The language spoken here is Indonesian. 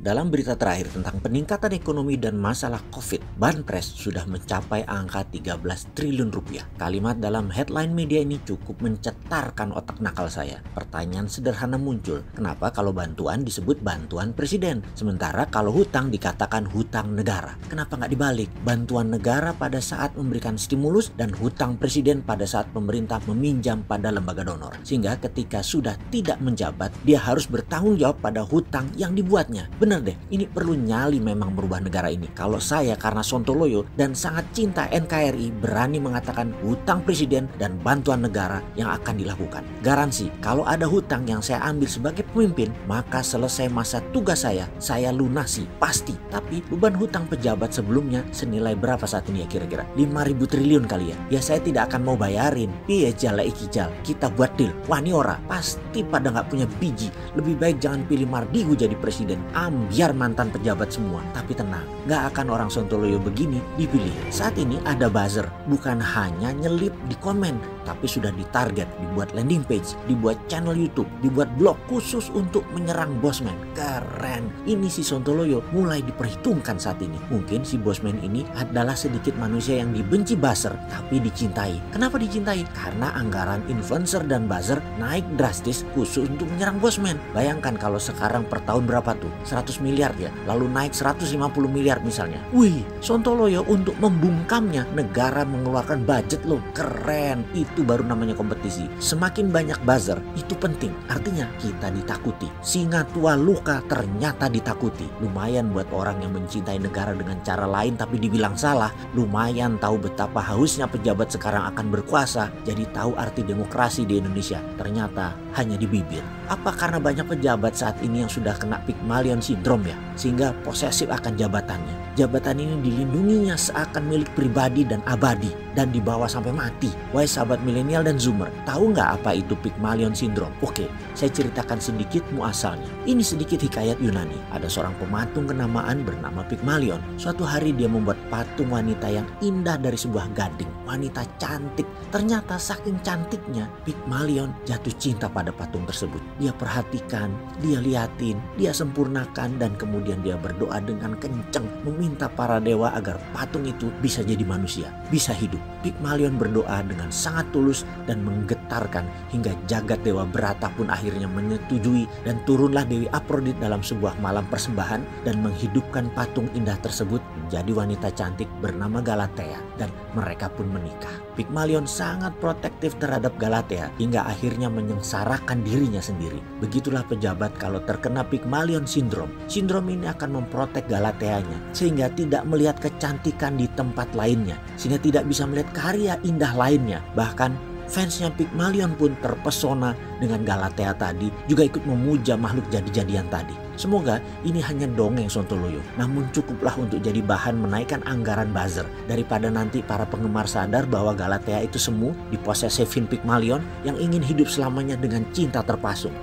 Dalam berita terakhir tentang peningkatan ekonomi dan masalah COVID, Banpres sudah mencapai angka 13 triliun rupiah. Kalimat dalam headline media ini cukup mencetarkan otak nakal saya. Pertanyaan sederhana muncul, kenapa kalau bantuan disebut bantuan presiden, sementara kalau hutang dikatakan hutang negara? Kenapa nggak dibalik? Bantuan negara pada saat memberikan stimulus dan hutang presiden pada saat pemerintah meminjam pada lembaga donor. Sehingga ketika sudah tidak menjabat, dia harus bertanggung jawab pada hutang yang dibuatnya. Bener deh, ini perlu nyali memang merubah negara ini. Kalau saya karena sontoloyo dan sangat cinta NKRI berani mengatakan hutang presiden dan bantuan negara yang akan dilakukan. Garansi, kalau ada hutang yang saya ambil sebagai pemimpin, maka selesai masa tugas saya lunasi, pasti. Tapi beban hutang pejabat sebelumnya senilai berapa saat ini ya kira-kira? 5.000 triliun kali ya? Ya saya tidak akan mau bayarin. Piye jala ikijal, kita buat deal. Wah ini ora, pasti pada nggak punya biji. Lebih baik jangan pilih Mardigu jadi presiden. Biar mantan pejabat semua. Tapi tenang, gak akan orang sontoloyo begini dipilih. Saat ini ada buzzer, bukan hanya nyelip di komen, tapi sudah ditarget, dibuat landing page, dibuat channel YouTube, dibuat blog khusus untuk menyerang Bosman. Keren. Ini si sontoloyo mulai diperhitungkan saat ini. Mungkin si Bosman ini adalah sedikit manusia yang dibenci buzzer, tapi dicintai. Kenapa dicintai? Karena anggaran influencer dan buzzer naik drastis khusus untuk menyerang Bosman. Bayangkan kalau sekarang per tahun berapa tuh? 100 miliar ya, lalu naik 150 miliar misalnya. Wih, sontoloyo untuk membungkamnya negara mengeluarkan budget loh. Keren, itu baru namanya kompetisi. Semakin banyak buzzer, itu penting. Artinya kita ditakuti. Singa tua luka ternyata ditakuti. Lumayan buat orang yang mencintai negara dengan cara lain tapi dibilang salah. Lumayan tahu betapa hausnya pejabat sekarang akan berkuasa. Jadi tahu arti demokrasi di Indonesia. Ternyata hanya di bibir. Apa karena banyak pejabat saat ini yang sudah kena Pygmalion Syndrome ya? Sehingga posesif akan jabatannya. Jabatan ini dilindunginya seakan milik pribadi dan abadi dan dibawa sampai mati. Wahai sahabat milenial dan zoomer, tahu nggak apa itu Pygmalion Syndrome? Oke, saya ceritakan sedikit muasalnya. Ini sedikit hikayat Yunani. Ada seorang pematung kenamaan bernama Pygmalion. Suatu hari dia membuat patung wanita yang indah dari sebuah gading. Wanita cantik. Ternyata saking cantiknya, Pygmalion jatuh cinta pada patung tersebut. Dia perhatikan, dia liatin, dia sempurnakan, dan kemudian dia berdoa dengan kencang meminta para dewa agar patung itu bisa jadi manusia, bisa hidup. Pygmalion berdoa dengan sangat tulus dan menggetarkan hingga jagat dewa Brata pun akhirnya menyetujui, dan turunlah Dewi Afrodit dalam sebuah malam persembahan dan menghidupkan patung indah tersebut menjadi wanita cantik bernama Galatea, dan mereka pun menikah. Pygmalion sangat protektif terhadap Galatea hingga akhirnya menyengsarakan dirinya sendiri. Begitulah pejabat kalau terkena Pygmalion Syndrome. Sindrom ini akan memprotek Galateanya sehingga tidak melihat kecantikan di tempat lainnya, sehingga tidak bisa melihat karya indah lainnya. Bahkan fansnya Pygmalion pun terpesona dengan Galatea tadi, juga ikut memuja makhluk jadi-jadian tadi. Semoga ini hanya dongeng sontoloyo, namun cukuplah untuk jadi bahan menaikkan anggaran buzzer daripada nanti para penggemar sadar bahwa Galatea itu semu diposesifin Pygmalion yang ingin hidup selamanya dengan cinta terpasung.